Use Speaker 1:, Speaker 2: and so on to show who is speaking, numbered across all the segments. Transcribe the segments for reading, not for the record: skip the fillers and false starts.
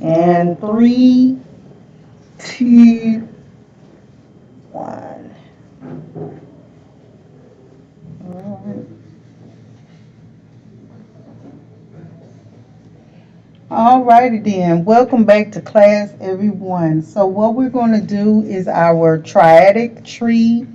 Speaker 1: And 3, 2, 1. Alrighty then, welcome back to class everyone. So what we're going to do is our triadic tree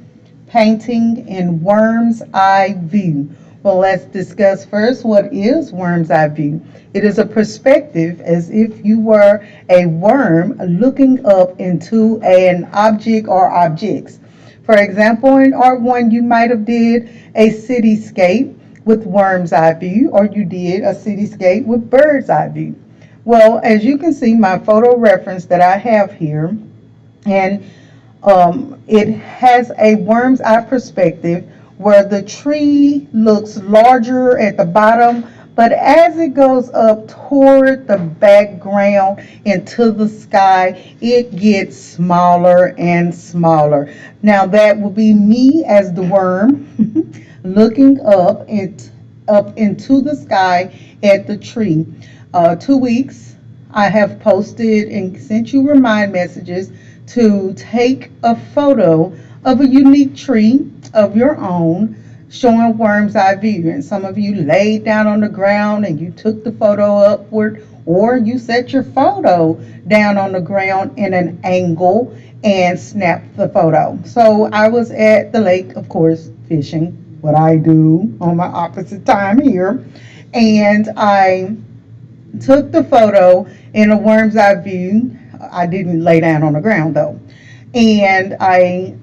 Speaker 1: painting in worm's eye view. Well, let's discuss first what is worm's eye view. It is a perspective as if you were a worm looking up into an object or objects. For example, in art 1 you might have did a cityscape with worm's eye view, or you did a cityscape with bird's eye view. Well, as you can see, my photo reference that I have here, and it has a worm's eye perspective where the tree looks larger at the bottom, but as it goes up toward the background into the sky, it gets smaller and smaller. Now that will be me as the worm looking up into the sky at the tree. 2 weeks I have posted and sent you remind messages to take a photo of a unique tree of your own showing worm's eye view. And some of you laid down on the ground and you took the photo upward, or you set your photo down on the ground in an angle and snapped the photo. So I was at the lake, of course, fishing, what I do on my opposite time here, and I took the photo in a worm's eye view. I didn't lay down on the ground though. And I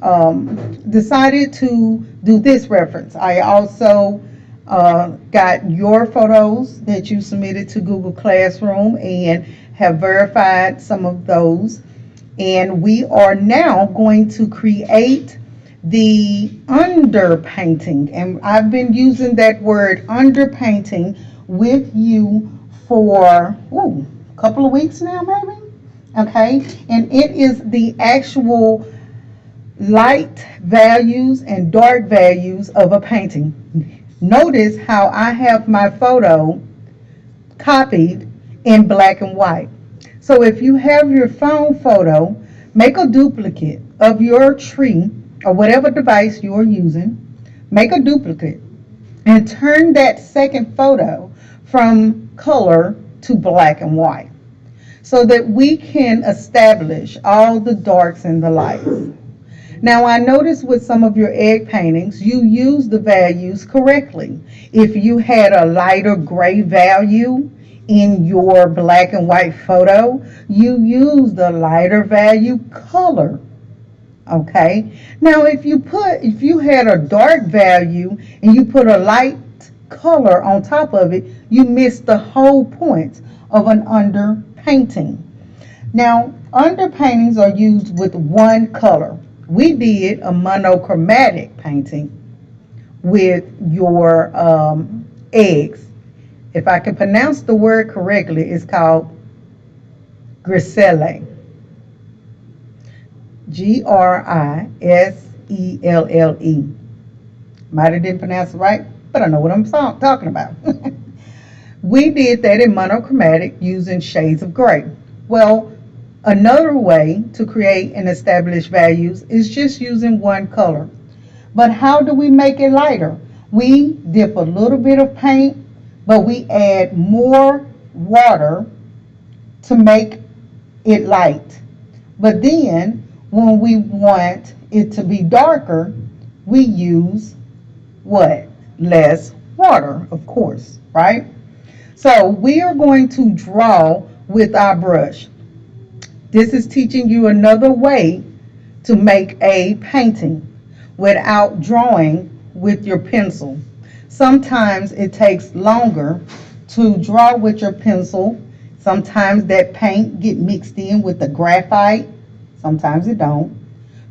Speaker 1: decided to do this reference. I also got your photos that you submitted to Google Classroom and have verified some of those. And we are now going to create the underpainting. And I've been using that word underpainting with you for a couple of weeks now, maybe. Okay, and it is the actual light values and dark values of a painting. Notice how I have my photo copied in black and white. So if you have your phone photo, make a duplicate of your tree or whatever device you are using. Make a duplicate and turn that second photo from color to black and white so that we can establish all the darks and the lights. Now, I noticed with some of your egg paintings, you use the values correctly. If you had a lighter gray value in your black and white photo, you use the lighter value color. Okay. Now, if you had a dark value and you put a light color on top of it, you miss the whole point of an underpainting. Now, underpaintings are used with one color. We did a monochromatic painting with your eggs. If I can pronounce the word correctly, it's called griselle. Griselle. Might have didn't pronounce it right, but I know what I'm talking about. We did that in monochromatic using shades of gray. Well, another way to create and establish values is just using one color. But how do we make it lighter? We dip a little bit of paint, but we add more water to make it light. But then when we want it to be darker, we use what? Less water, of course, right? So we are going to draw with our brush. This is teaching you another way to make a painting without drawing with your pencil. Sometimes it takes longer to draw with your pencil. Sometimes that paint get mixed in with the graphite. Sometimes it don't.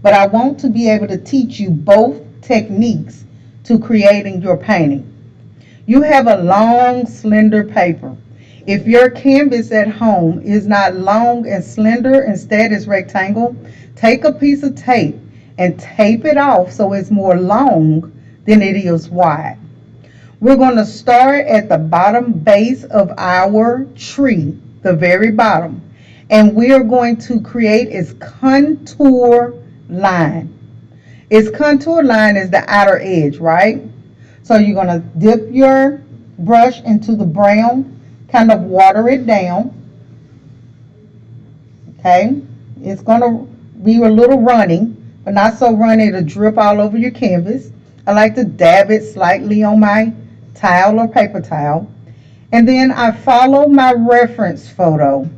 Speaker 1: But I want to be able to teach you both techniques to creating your painting. You have a long, slender paper. If your canvas at home is not long and slender, instead is rectangle, take a piece of tape and tape it off so it's more long than it is wide. We're going to start at the bottom base of our tree, the very bottom, And we are going to create its contour line. Its contour line is the outer edge, right? So you're going to dip your brush into the brown, kind of water it down. Okay? It's going to be a little runny, but not so runny it'll drip all over your canvas. I like to dab it slightly on my towel or paper towel. And then I follow my reference photo,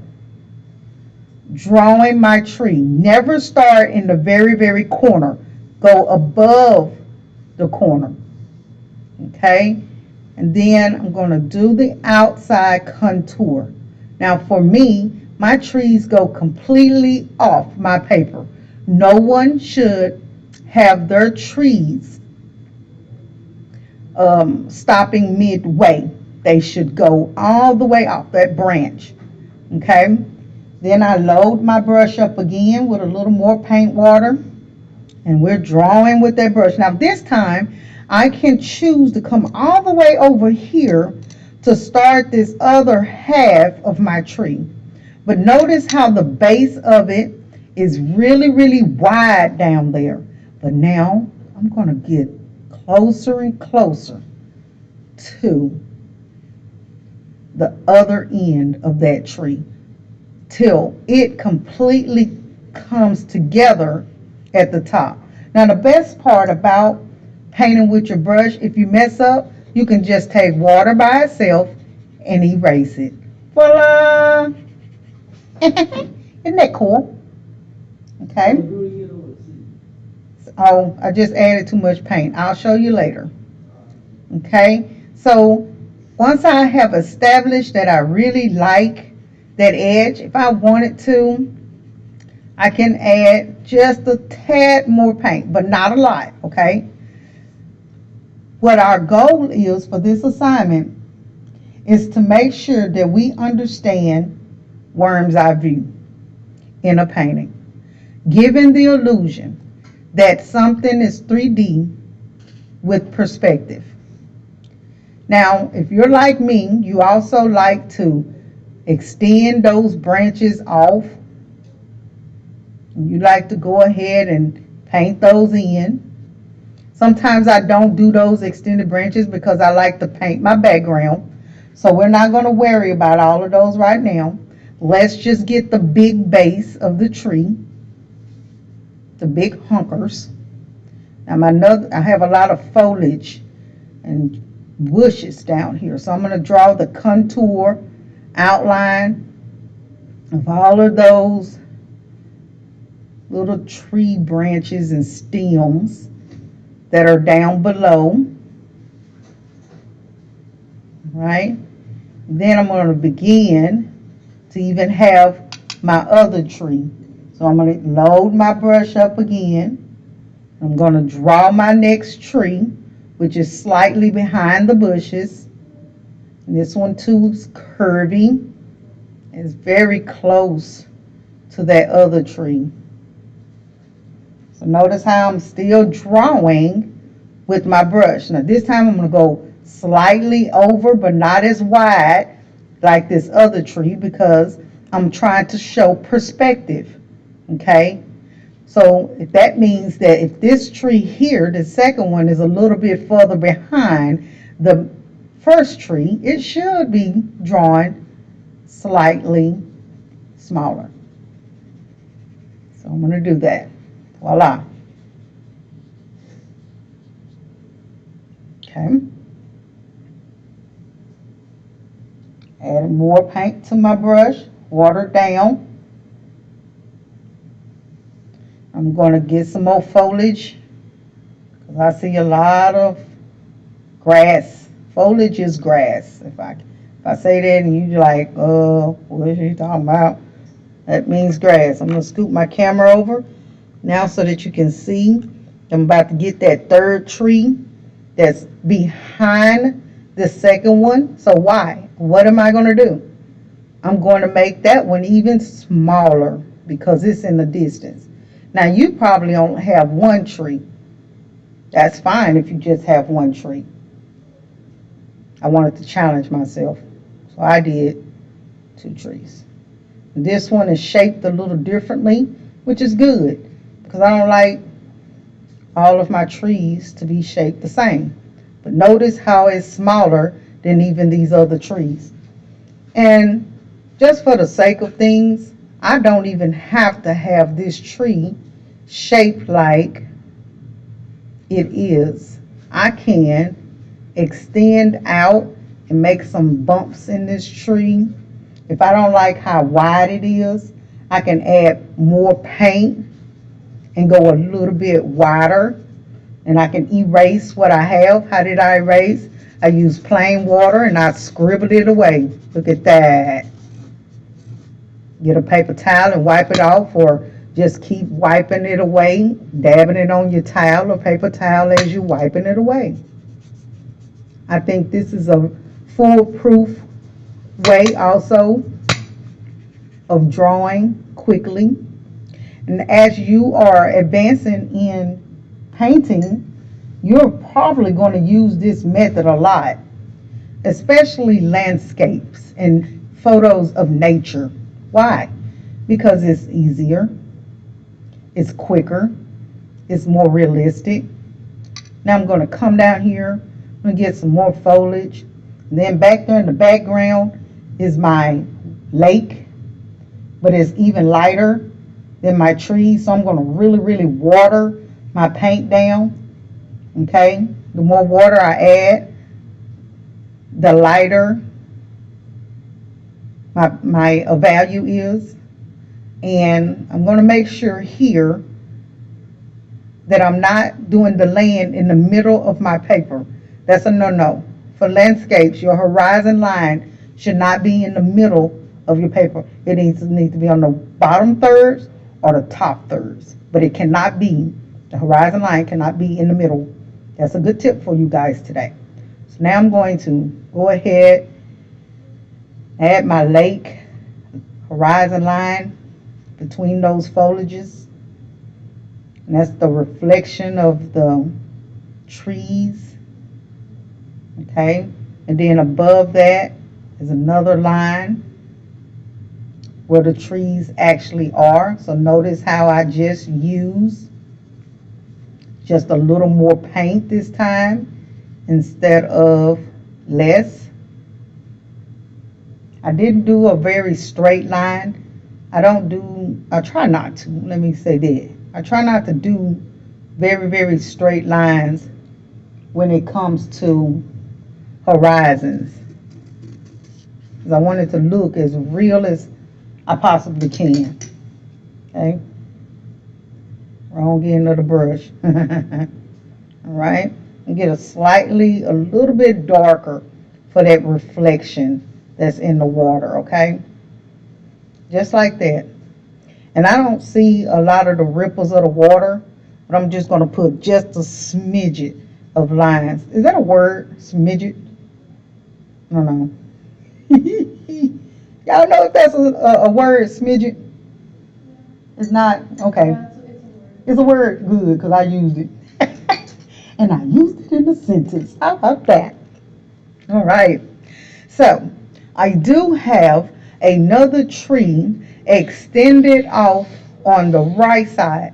Speaker 1: drawing my tree. Never start in the very, very corner. Go above the corner. Okay? And then I'm going to do the outside contour. Now for me, my trees go completely off my paper. No one should have their trees stopping midway. They should go all the way off that branch. Okay? Then I load my brush up again with a little more paint water. And we're drawing with that brush. Now this time, I can choose to come all the way over here to start this other half of my tree. But notice how the base of it is really, really wide down there. But now I'm going to get closer and closer to the other end of that tree till it completely comes together at the top. Now the best part about painting with your brush, if you mess up, you can just take water by itself and erase it. Voila! Isn't that cool? Okay. Oh, I just added too much paint. I'll show you later. Okay. So once I have established that I really like that edge, if I wanted to, I can add just a tad more paint, but not a lot, okay? What our goal is for this assignment is to make sure that we understand worm's eye view in a painting, giving the illusion that something is 3D with perspective. Now, if you're like me, you also like to extend those branches off. You like to go ahead and paint those in. Sometimes I don't do those extended branches because I like to paint my background. So we're not going to worry about all of those right now. Let's just get the big base of the tree, the big hunkers. Now I have a lot of foliage and bushes down here. So I'm going to draw the contour outline of all of those little tree branches and stems that are down below. Right? Then I'm going to begin to even have my other tree. So I'm going to load my brush up again. I'm going to draw my next tree, which is slightly behind the bushes. And this one too is curvy. It's very close to that other tree. So notice how I'm still drawing with my brush. Now this time I'm going to go slightly over, but not as wide like this other tree because I'm trying to show perspective. Okay? So if that means that if this tree here, the second one, is a little bit further behind the first tree, it should be drawn slightly smaller. So I'm going to do that. Voila. Okay. Add more paint to my brush, water down. I'm going to get some more foliage because I see a lot of grass. Foliage is grass. If I say that and you're like, what is she talking about? That means grass. I'm going to scoop my camera over now so that you can see. I'm about to get that third tree that's behind the second one. So why? What am I going to do? I'm going to make that one even smaller because it's in the distance. Now you probably only have one tree. That's fine if you just have one tree. I wanted to challenge myself. So I did 2 trees. This one is shaped a little differently, which is good because I don't like all of my trees to be shaped the same. But notice how it's smaller than even these other trees. And just for the sake of things, I don't even have to have this tree shaped like it is. I can extend out and make some bumps in this tree. If I don't like how wide it is, I can add more paint and go a little bit wider, and I can erase what I have. How did I erase? I use plain water and I scribbled it away. Look at that. Get a paper towel and wipe it off, or just keep wiping it away, dabbing it on your towel or paper towel as you're wiping it away. I think this is a foolproof way also of drawing quickly. And as you are advancing in painting, you're probably going to use this method a lot, especially landscapes and photos of nature. Why? Because it's easier, it's quicker, it's more realistic. Now I'm going to come down here, I'm going to get some more foliage. And then back there in the background is my lake, but it's even lighter than my trees. So I'm going to really water my paint down. Okay, the more water I add, the lighter my value is. And I'm going to make sure here that I'm not doing the land in the middle of my paper. That's a no-no. For landscapes, your horizon line should not be in the middle of your paper. It needs to be on the bottom thirds or the top thirds. But it cannot be, the horizon line cannot be in the middle. That's a good tip for you guys today. So now I'm going to go ahead, add my lake horizon line between those foliages. And that's the reflection of the trees. Okay, and then above that is another line where the trees actually are. So notice how I just use just a little more paint this time instead of less. I didn't do a very straight line. I try not to, let me say that. I try not to do very straight lines when it comes to horizons, because I want it to look as real as I possibly can. Okay, wrong end of the brush. All right, and get a little bit darker for that reflection that's in the water. Okay, just like that. And I don't see a lot of the ripples of the water, but I'm just going to put just a smidget of lines. Is that a word? Smidget? I don't know. Y'all know if that's a word, smidget? It's not? Okay. It's a word. Good, because I used it. And I used it in a sentence. How about that? All right. So, I do have another tree extended off on the right side,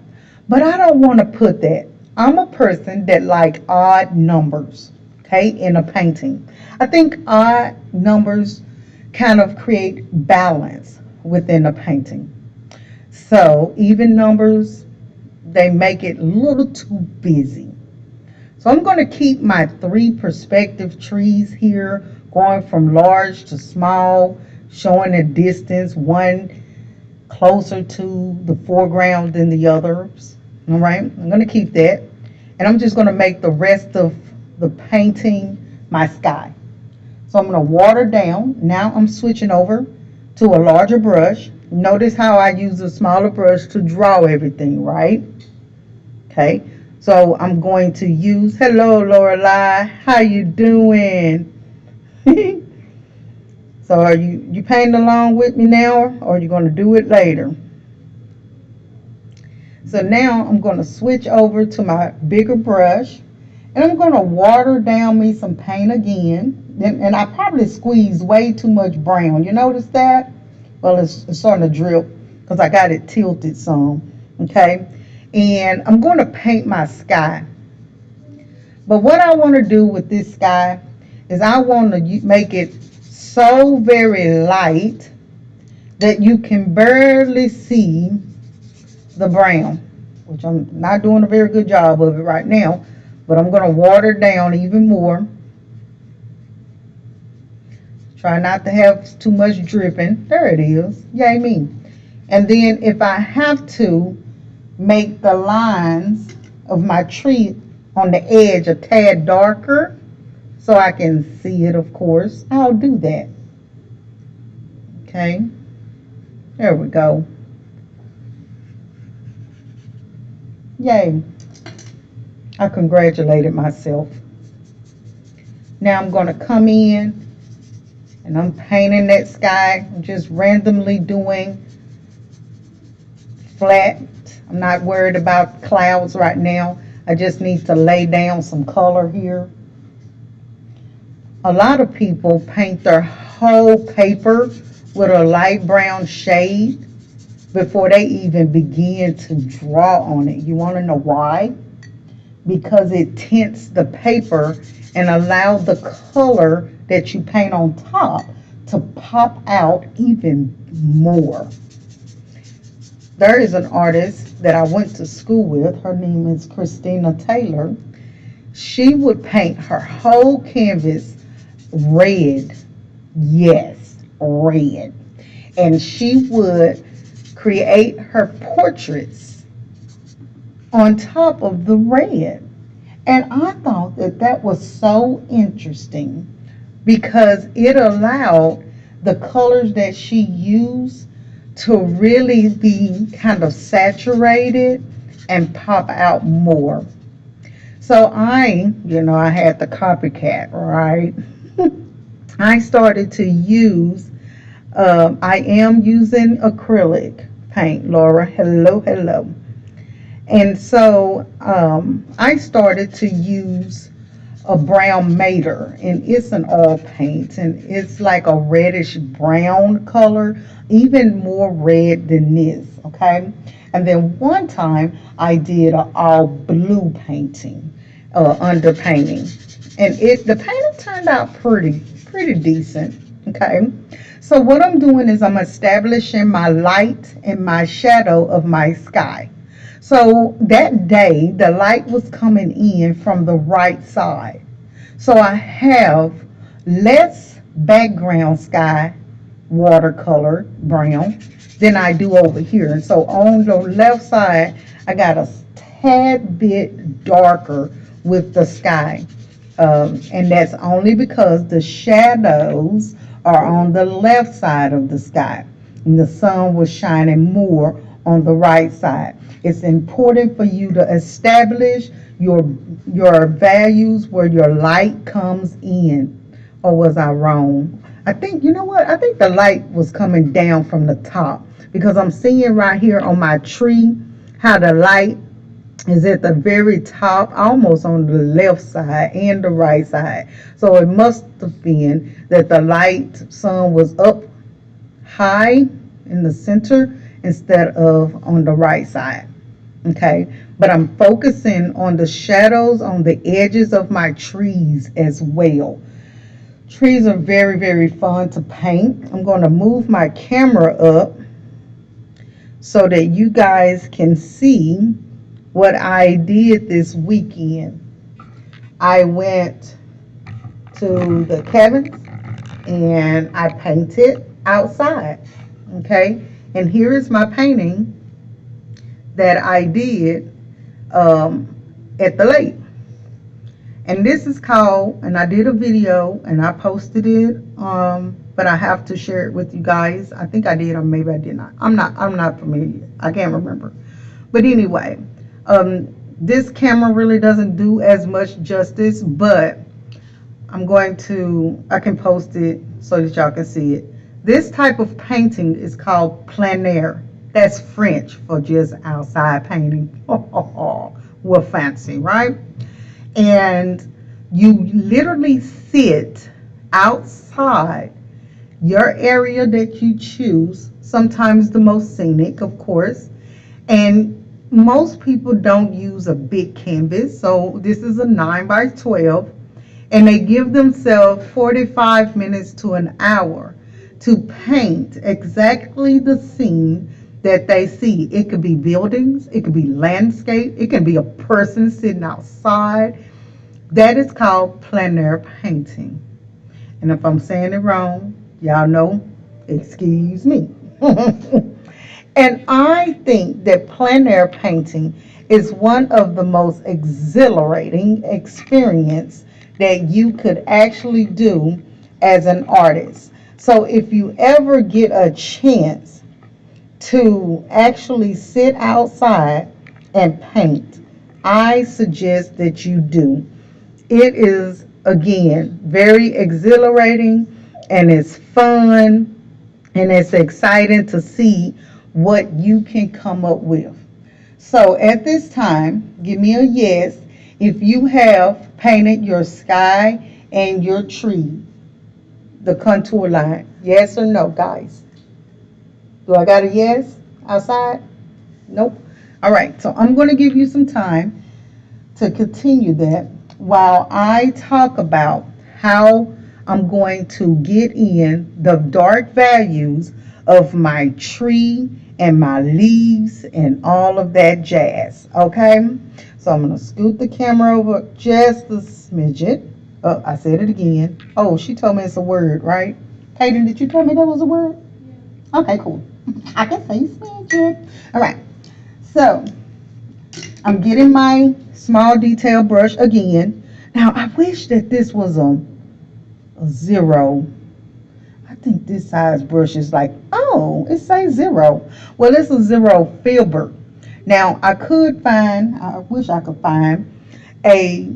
Speaker 1: but I don't want to put that. I'm a person that like odd numbers, okay, in a painting. I think odd numbers kind of create balance within a painting. So even numbers, they make it a little too busy. So I'm going to keep my 3 perspective trees here, going from large to small, showing a distance, one closer to the foreground than the others. All right, I'm going to keep that. And I'm just going to make the rest of the painting my sky. So I'm going to water down. Now I'm switching over to a larger brush. Notice how I use a smaller brush to draw everything, right? Okay, so I'm going to use, hello Lorelei, how you doing? So are you painting along with me now, or are you going to do it later? So now I'm going to switch over to my bigger brush, and I'm going to water down me some paint again. And I probably squeezed way too much brown. You notice that? Well, it's starting to drip because I got it tilted some. Okay. And I'm going to paint my sky. But what I want to do with this sky is I want to make it so very light that you can barely see the brown, which I'm not doing a very good job of it right now, but I'm going to water it down even more. Try not to have too much dripping. There it is. Yay me. And then if I have to make the lines of my tree on the edge a tad darker so I can see it, of course, I'll do that. Okay. There we go. Yay. I congratulated myself. Now I'm going to come in and I'm painting that sky. I'm just randomly doing flat. I'm not worried about clouds right now. I just need to lay down some color here. A lot of people paint their whole paper with a light brown shade before they even begin to draw on it. You want to know why? Because it tints the paper and allows the color that you paint on top to pop out even more. There is an artist that I went to school with. Her name is Christina Taylor. She would paint her whole canvas red. Yes, red. And she would create her portraits on top of the red. And I thought that that was so interesting because it allowed the colors that she used to really be kind of saturated and pop out more. So I had the copycat, right? I started to use, I am using acrylic paint, Laura. Hello, hello. And so I started to use a brown madder, and it's an oil paint, and it's like a reddish brown color, even more red than this, okay? And then one time I did an all blue painting, underpainting, and the painting turned out pretty decent, okay? So what I'm doing is I'm establishing my light and my shadow of my sky. So that day, the light was coming in from the right side. So I have less background sky watercolor brown than I do over here. And so on the left side, I got a tad bit darker with the sky. And that's only because the shadows are on the left side of the sky. And the sun was shining more on the right side. It's important for you to establish your values where your light comes in. Or was I wrong? I think, you know what? I think the light was coming down from the top because I'm seeing right here on my tree how the light is at the very top, almost on the left side and the right side. So it must have been that the sun was up high in the center instead of on the right side. Okay, but I'm focusing on the shadows on the edges of my trees as well. Trees are very, very fun to paint. I'm going to move my camera up so that you guys can see what I did this weekend. I went to the cabins and I painted outside. Okay, and here is my painting that I did at the lake. And this is called, and I did a video and I posted it, but I have to share it with you guys. I think I did, or maybe I did not. I'm not familiar. I can't remember. But anyway, this camera really doesn't do as much justice, but I can post it so that y'all can see it. This type of painting is called Plein Air. That's French for just outside painting. We're fancy, right? And you literally sit outside your area that you choose, sometimes the most scenic, of course. And most people don't use a big canvas, so this is a 9 by 12, and they give themselves 45 minutes to an hour to paint exactly the scene that they see. It could be buildings, it could be landscape, it can be a person sitting outside. That is called plein air painting. And if I'm saying it wrong, y'all know, excuse me. And I think that plein air painting is one of the most exhilarating experience that you could actually do as an artist. So if you ever get a chance to actually sit outside and paint, I suggest that you do. It is, again, very exhilarating, and it's fun, and it's exciting to see what you can come up with. So at this time, give me a yes if you have painted your sky and your tree, the contour line. Yes or no, guys? Do I got a yes outside? Nope. All right, so I'm going to give you some time to continue that while I talk about how I'm going to get in the dark values of my tree and my leaves and all of that jazz. Okay? So I'm going to scoot the camera over just a smidget. Oh, I said it again. Oh, she told me it's a word, right? Kaden, did you tell me that was a word? Okay, cool. I can say smidget. All right. So I'm getting my small detail brush again. Now, I wish that this was a 0. I think this size brush is like, oh, it says 0. Well, it's a 0 filbert. Now, I wish I could find a,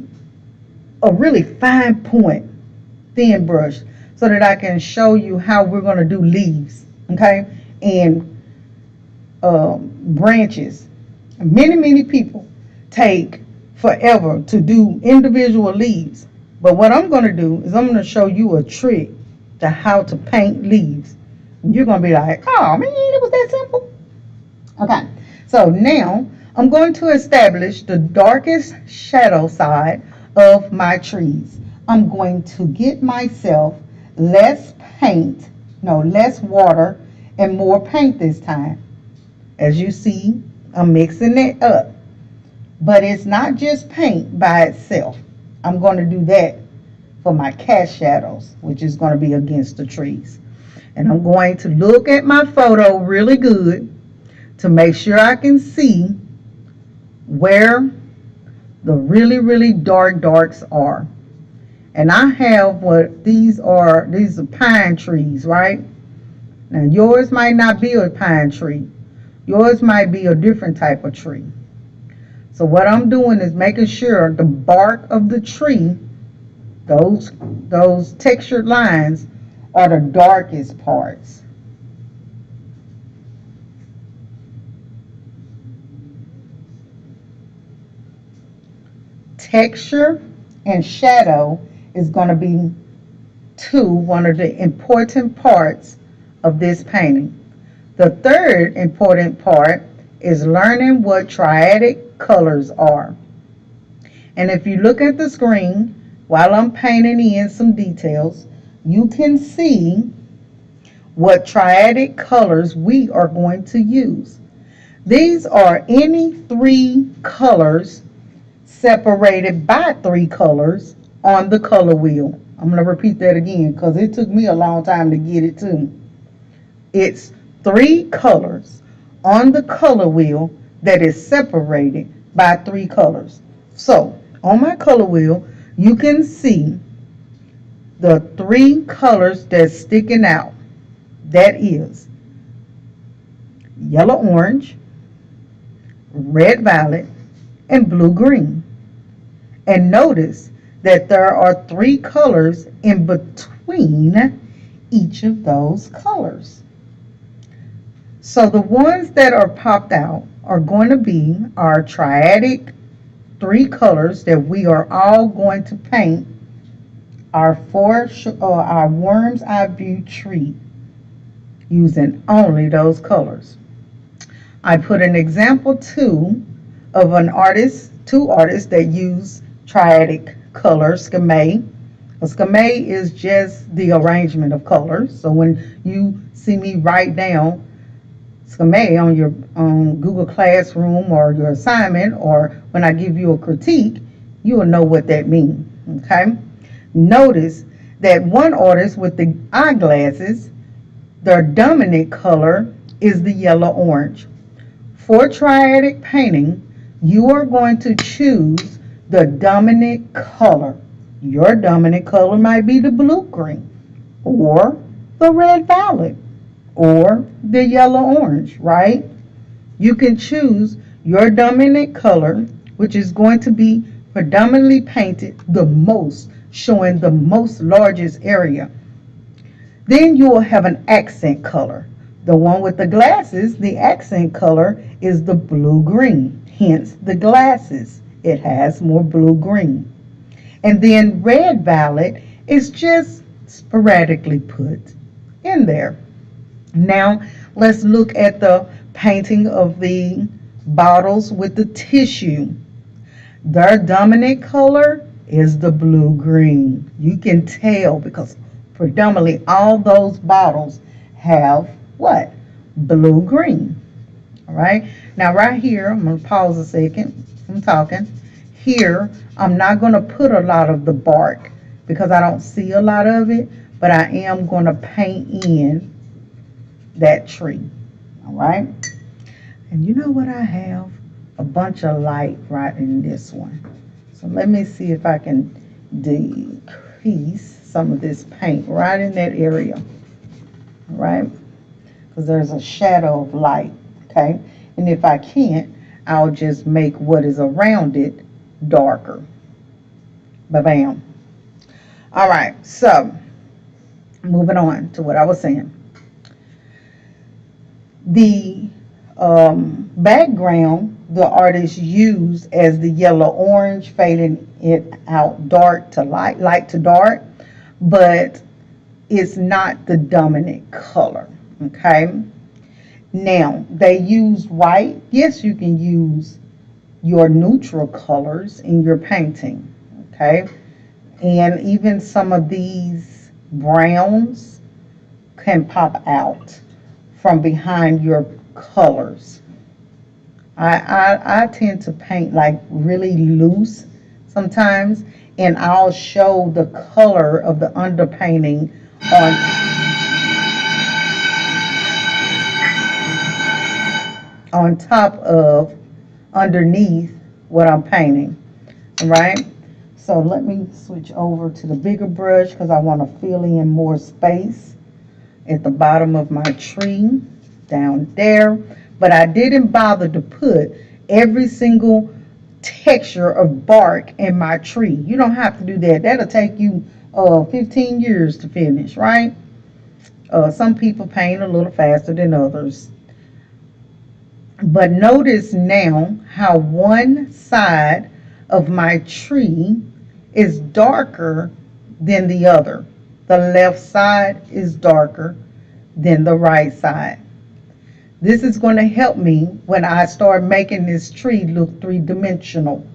Speaker 1: a really fine point thin brush so that I can show you how we're going to do leaves, okay, and branches. Many people take forever to do individual leaves. But what I'm going to do is I'm going to show you a trick to how to paint leaves. And you're going to be like, oh man, it was that simple. Okay, so now I'm going to establish the darkest shadow side of my trees. I'm going to get myself less paint, no, less water and more paint this time. As you see, I'm mixing it up. But it's not just paint by itself. I'm going to do that for my cast shadows, which is going to be against the trees. And I'm going to look at my photo really good to make sure I can see where the really darks are. And I have what these are pine trees, right? Now yours might not be a pine tree. Yours might be a different type of tree. So what I'm doing is making sure the bark of the tree, those textured lines, are the darkest parts. Texture and shadow is going to be one of the important parts of this painting. The third important part is learning what triadic colors are. And if you look at the screen while I'm painting in some details, you can see what triadic colors we are going to use. These are any 3 colors separated by 3 colors on the color wheel. I'm going to repeat that again because it took me a long time to get it too. It's 3 colors on the color wheel that is separated by 3 colors. So on my color wheel, you can see the 3 colors that's sticking out. That is yellow orange, red violet, and blue green. And notice that there are 3 colors in between each of those colors. So the ones that are popped out are going to be our triadic 3 colors that we are all going to paint our worm's eye view tree using only those colors. I put an example too of two artists that use triadic color scheme. A scheme is just the arrangement of colors. So when you see me write down scheme on your Google Classroom or your assignment, or when I give you a critique, you will know what that means. Okay. Notice that one artist with the eyeglasses, their dominant color is the yellow orange. For triadic painting, you are going to choose the dominant color. Your dominant color might be the blue green, or the red violet, or the yellow orange, right? You can choose your dominant color, which is going to be predominantly painted the most, showing the most largest area. Then you will have an accent color. The one with the glasses, the accent color is the blue-green, hence the glasses. It has more blue-green. And then red violet is just sporadically put in there. Now, let's look at the painting of the bottles with the tissue. Their dominant color is the blue-green. You can tell because predominantly all those bottles have what? Blue-green. All right. Now, right here, I'm going to pause a second. I'm talking. Here, I'm not going to put a lot of the bark because I don't see a lot of it, but I am going to paint in that tree. All right. And you know what I have? A bunch of light right in this one. So let me see if I can decrease some of this paint right in that area. All right. Because there's a shadow of light. Okay. And if I can't, I'll just make what is around it darker. Ba-bam. All right. So moving on to what I was saying. The background the artist used as the yellow orange, fading it out dark to light, light to dark, but it's not the dominant color. Okay. Now they used white. Yes, you can use your neutral colors in your painting. Okay. And even some of these browns can pop out from behind your colors. I tend to paint like really loose sometimes, and I'll show the color of the underpainting on top of underneath what I'm painting. All right. So let me switch over to the bigger brush because I want to fill in more space at the bottom of my tree down there. But I didn't bother to put every single texture of bark in my tree. You don't have to do that. That'll take you 15 years to finish, right? Some people paint a little faster than others. But notice now how one side of my tree is darker than the other. The left side is darker than the right side. This is going to help me when I start making this tree look three-dimensional.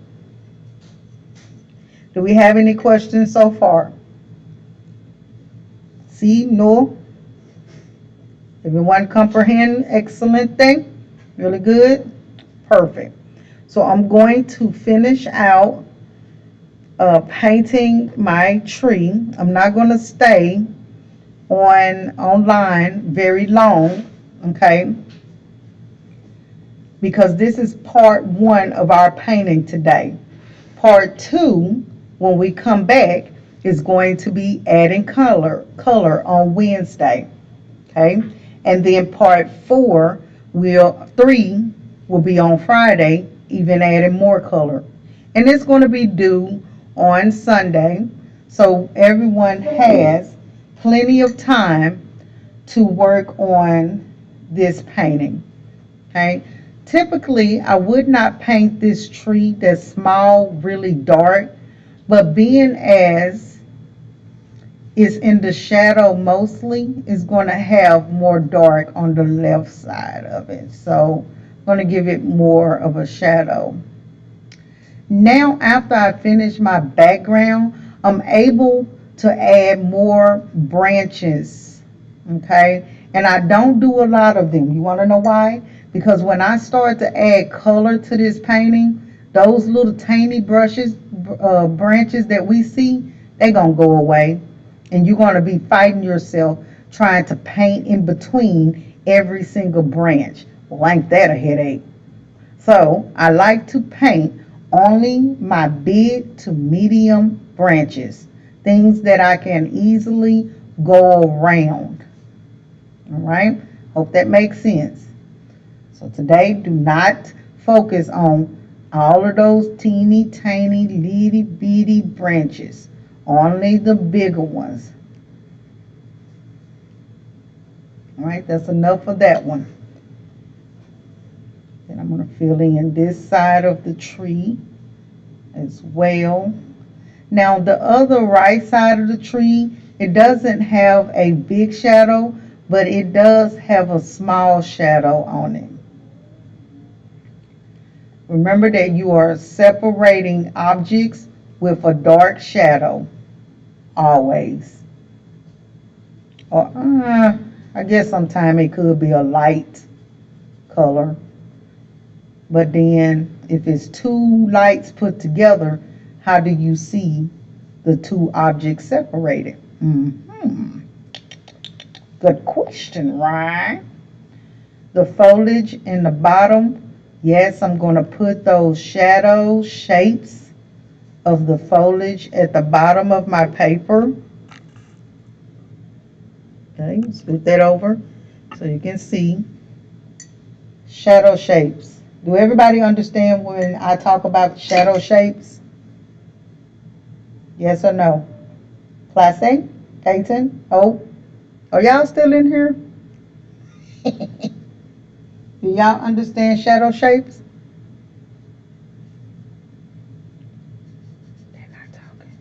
Speaker 1: Do we have any questions so far? See, no? Everyone comprehend? Excellent thing? Really good? Perfect. So I'm going to finish out painting my tree. I'm not going to stay online very long, okay? Because this is part 1 of our painting today. Part 2, when we come back, is going to be adding color on Wednesday, okay? And then part 3 will be on Friday, even adding more color. And it's going to be due on Sunday, so everyone has plenty of time to work on this painting, okay? Typically, I would not paint this tree that's small, really dark, but being as is in the shadow mostly, is going to have more dark on the left side of it. So I'm going to give it more of a shadow. Now, after I finish my background, I'm able to add more branches. Okay? And I don't do a lot of them. You want to know why? Because when I start to add color to this painting, those little tiny branches that we see, they're going to go away. And you're going to be fighting yourself trying to paint in between every single branch. Well, ain't that a headache? So I like to paint only my big to medium branches, things that I can easily go around. All right, hope that makes sense. So today, do not focus on all of those teeny tiny little bitty branches, only the bigger ones. All right, that's enough of that one. Then I'm going to fill in this side of the tree as well. Now the other right side of the tree, it doesn't have a big shadow, but it does have a small shadow on it. Remember that you are separating objects with a dark shadow, always. Or I guess sometimes it could be a light color. But then if it's two lights put together, how do you see the two objects separated? Good question, right? The foliage in the bottom, yes, I'm going to put those shadow shapes of the foliage at the bottom of my paper. Okay, scoot that over so you can see shadow shapes. Do everybody understand when I talk about shadow shapes? Yes or no? Classe? Peyton? Hope? Are y'all still in here? Do y'all understand shadow shapes? They're not talking.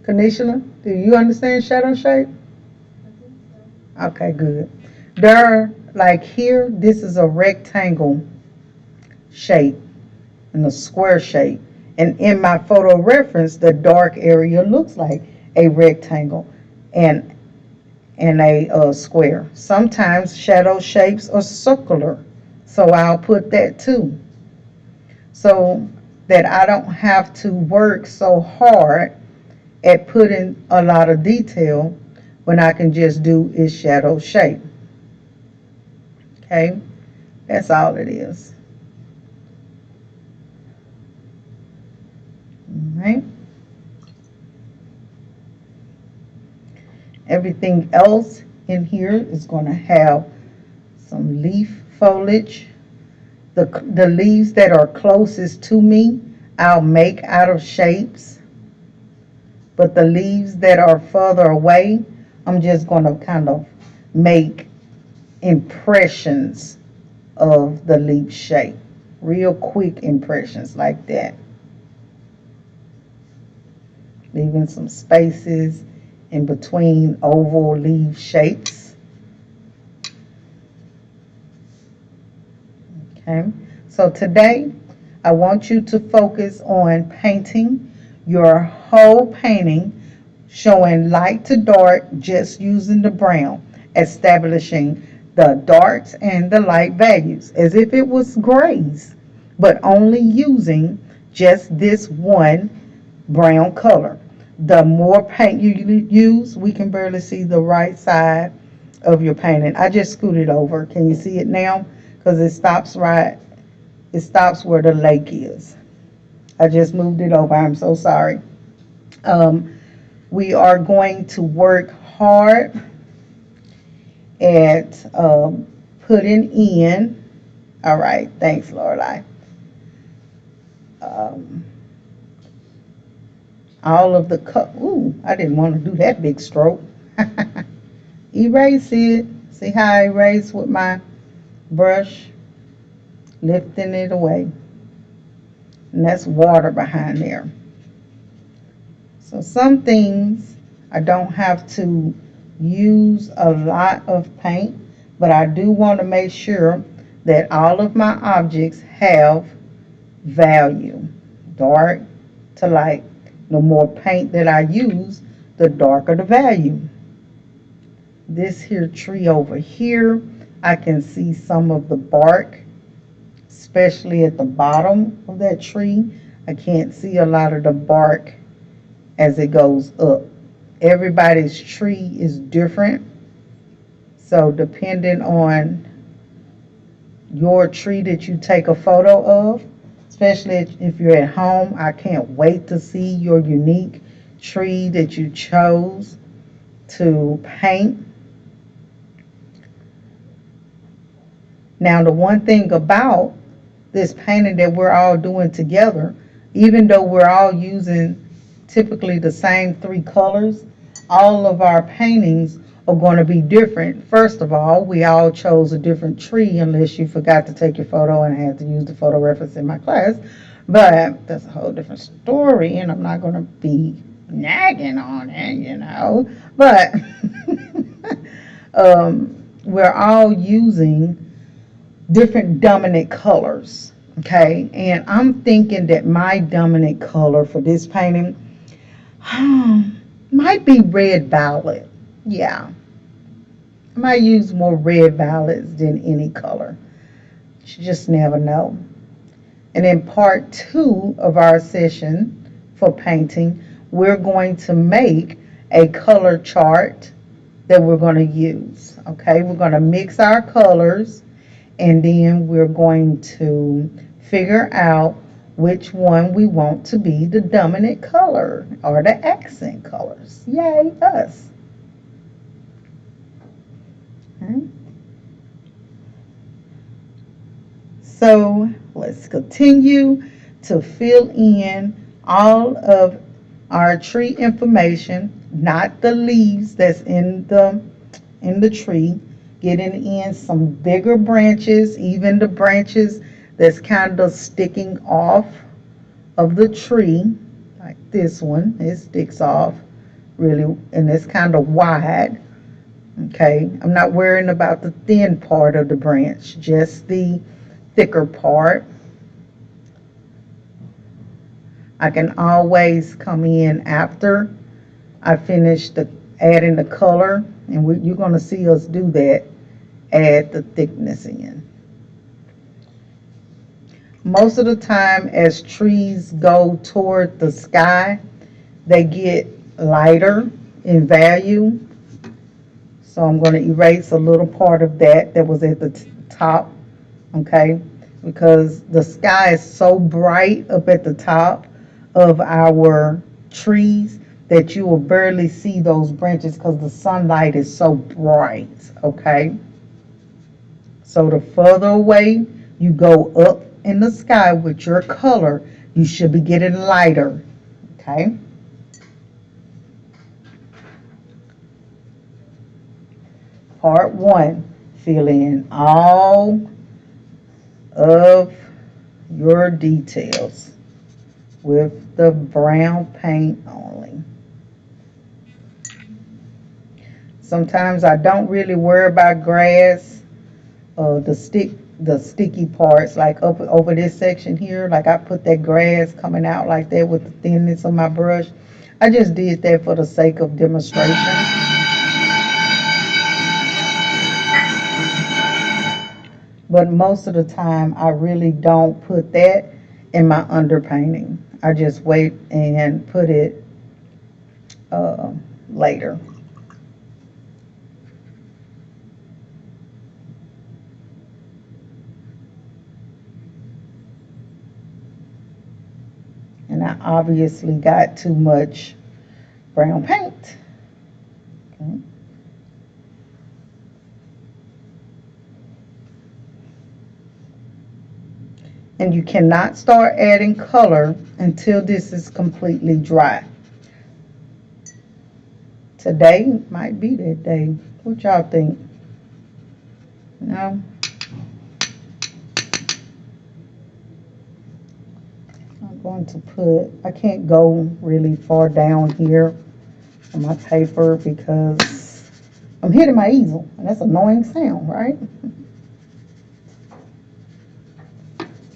Speaker 1: Kanisha, do you understand shadow shape? Okay, good. They're like here, this is a rectangle shape and a square shape. And in my photo reference, the dark area looks like a rectangle and a square. Sometimes shadow shapes are circular, so I'll put that too, so that I don't have to work so hard at putting a lot of detail when I can just do its shadow shape. Okay, that's all it is. All right. Everything else in here is going to have some leaf foliage. The leaves that are closest to me, I'll make out of shapes. But the leaves that are further away, I'm just going to kind of make impressions of the leaf shape. Real quick impressions like that. Leaving some spaces in between oval leaf shapes. Okay, so today I want you to focus on painting your whole painting, showing light to dark, just using the brown, establishing the darks and the light values as if it was grays, but only using just this one brown color. The more paint you use, we can barely see the right side of your painting. I just scooted over. Can you see it now? Because it stops where the lake is. I just moved it over. I'm so sorry. We are going to work hard at putting in. All right. Thanks, Lorelai. All of the Ooh, I didn't want to do that big stroke. Erase it. See how I erase with my brush, lifting it away. And that's water behind there. So some things I don't have to use a lot of paint, but I do want to make sure that all of my objects have value, dark to light. The more paint that I use, the darker the value. This here tree over here, I can see some of the bark, especially at the bottom of that tree. I can't see a lot of the bark as it goes up. Everybody's tree is different, so depending on your tree that you take a photo of, especially if you're at home, I can't wait to see your unique tree that you chose to paint. Now, the one thing about this painting that we're all doing together, even though we're all using typically the same three colors, all of our paintings are going to be different. First of all, we all chose a different tree unless you forgot to take your photo and had to use the photo reference in my class. But that's a whole different story, and I'm not going to be nagging on it. But we're all using different dominant colors, okay? And I'm thinking that my dominant color for this painting might be red violet. Yeah, I might use more red violets than any color. You just never know. And in part 2 of our session for painting, we're going to make a color chart that we're going to use, okay? We're going to mix our colors, and then we're going to figure out which one we want to be the dominant color or the accent colors. Yay, us. Okay. So let's continue to fill in all of our tree information, not the leaves that's in the tree, getting in some bigger branches, even the branches that's kind of sticking off of the tree, like this one. It sticks off really, and it's kind of wide. Okay, I'm not worrying about the thin part of the branch, just the thicker part. I can always come in after I finish adding the color, and you're going to see us do that, add the thickness in. Most of the time, as trees go toward the sky, they get lighter in value. So I'm going to erase a little part of that was at the top, okay? Because the sky is so bright up at the top of our trees that you will barely see those branches because the sunlight is so bright, okay? So the further away you go up in the sky with your color, you should be getting lighter, okay? Part 1, fill in all of your details with the brown paint only. Sometimes I don't really worry about grass, the sticky parts, like up over this section here, like I put that grass coming out like that with the thinness of my brush. I just did that for the sake of demonstration. But most of the time, I really don't put that in my underpainting. I just wait and put it later. And I obviously got too much brown paint. Okay. And you cannot start adding color until this is completely dry. Today might be that day. What y'all think? No? going to put, I can't go really far down here on my paper because I'm hitting my easel, and that's an annoying sound, right?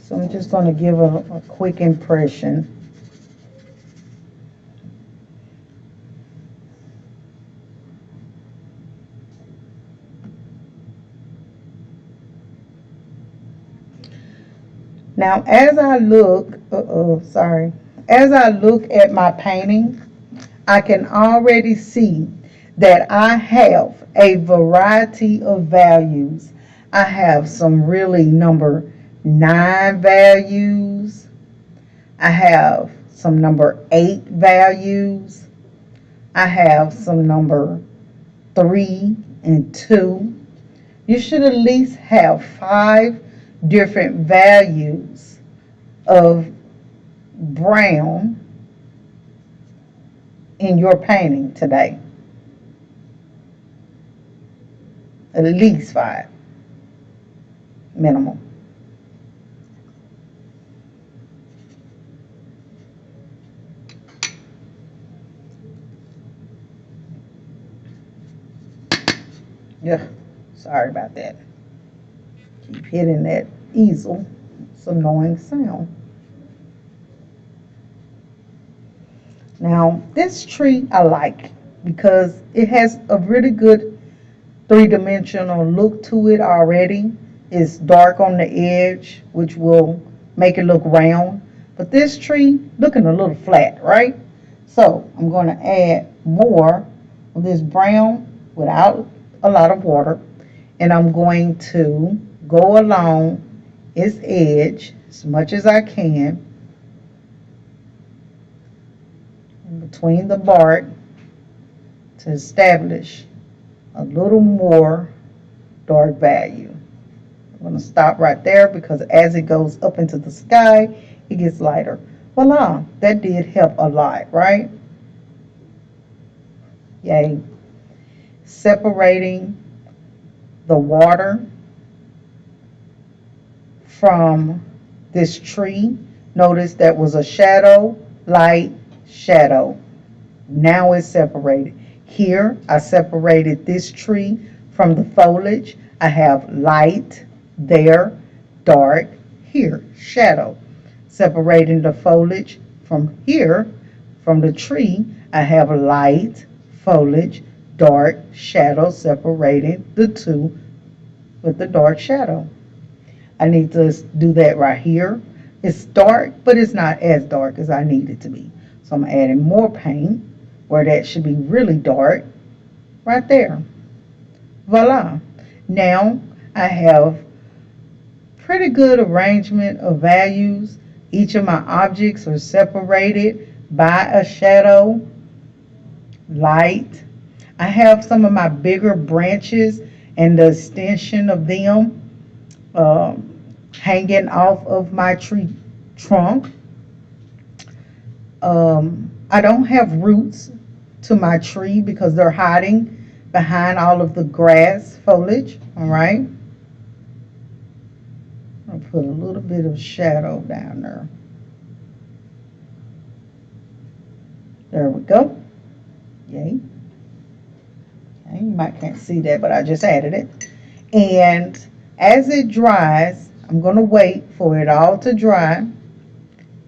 Speaker 1: So I'm just going to give a quick impression. Now, as I look, as I look at my painting, I can already see that I have a variety of values. I have some really number 9 values. I have some number 8 values. I have some number 3 and 2. You should at least have 5 different values of brown in your painting today. At least 5 minimum. Yeah, sorry about that. Keep hitting that easel. It's an annoying sound. Now, this tree I like because it has a really good three-dimensional look to it already. It's dark on the edge, which will make it look round. But this tree looking a little flat, right? So I'm going to add more of this brown without a lot of water. And I'm going to go along its edge as much as I can in between the bark to establish a little more dark value. I'm going to stop right there because as it goes up into the sky, it gets lighter. Voila, that did help a lot, right? Yay. Separating the water from this tree. Notice that was a shadow, light, shadow. Now it's separated. Here, I separated this tree from the foliage. I have light there, dark here, shadow. Separating the foliage from here, from the tree, I have light, foliage, dark, shadow, separating the two with the dark shadow. I need to do that right here. It's dark, but it's not as dark as I need it to be. So I'm adding more paint where that should be really dark right there. Voila. Now I have pretty good arrangement of values. Each of my objects are separated by a shadow, light. I have some of my bigger branches and the extension of them hanging off of my tree trunk. I don't have roots to my tree because they're hiding behind all of the grass foliage. All right. I'll put a little bit of shadow down there. There we go. Yay. Okay, you might can't see that, but I just added it. And as it dries, I'm going to wait for it all to dry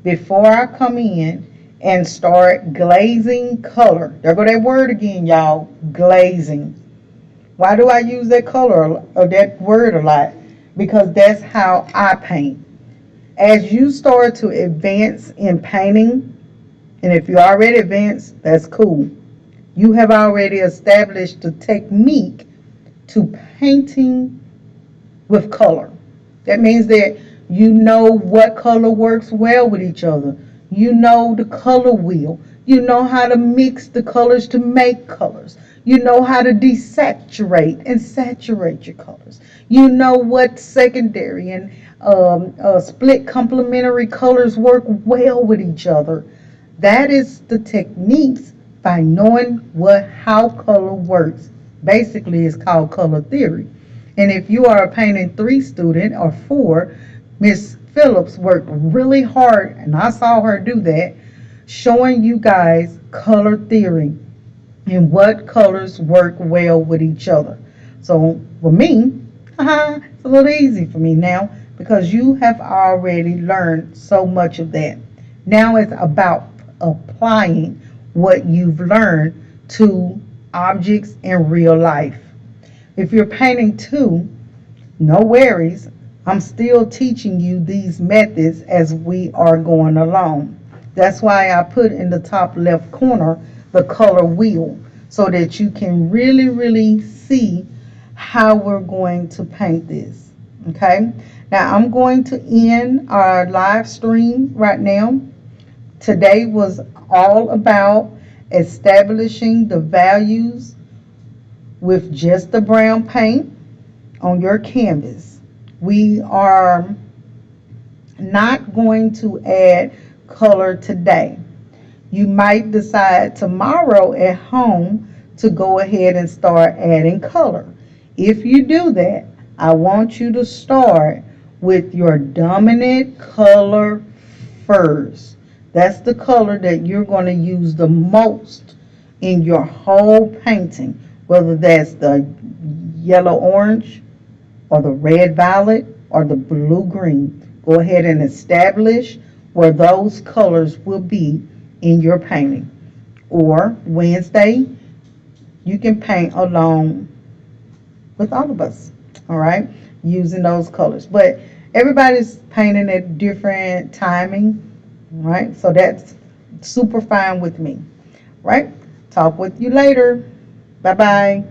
Speaker 1: before I come in and start glazing color. There go that word again, y'all, glazing. Why do I use that color or that word a lot? Because that's how I paint. As you start to advance in painting, and if you're already advanced, that's cool. You have already established the technique to painting with color. That means that you know what color works well with each other. You know the color wheel. You know how to mix the colors to make colors. You know how to desaturate and saturate your colors. You know what secondary and split complementary colors work well with each other. That is the techniques by knowing how color works. Basically, it's called color theory. And if you are a painting 3 student or 4, Miss Phillips worked really hard, and I saw her do that, showing you guys color theory and what colors work well with each other. So for me, it's a little easy for me now because you have already learned so much of that. Now it's about applying what you've learned to objects in real life. If you're painting too, no worries. I'm still teaching you these methods as we are going along. That's why I put in the top left corner the color wheel so that you can really see how we're going to paint this. Okay? Now I'm going to end our live stream right now. Today was all about establishing the values with just the brown paint on your canvas. We are not going to add color today. You might decide tomorrow at home to go ahead and start adding color. If you do that, I want you to start with your dominant color first. That's the color that you're going to use the most in your whole painting, whether that's the yellow orange or the red violet or the blue green. Go ahead and establish where those colors will be in your painting. Or Wednesday, you can paint along with all of us, all right, using those colors. But everybody's painting at different timing, right? So that's super fine with me, right? Talk with you later. Bye bye.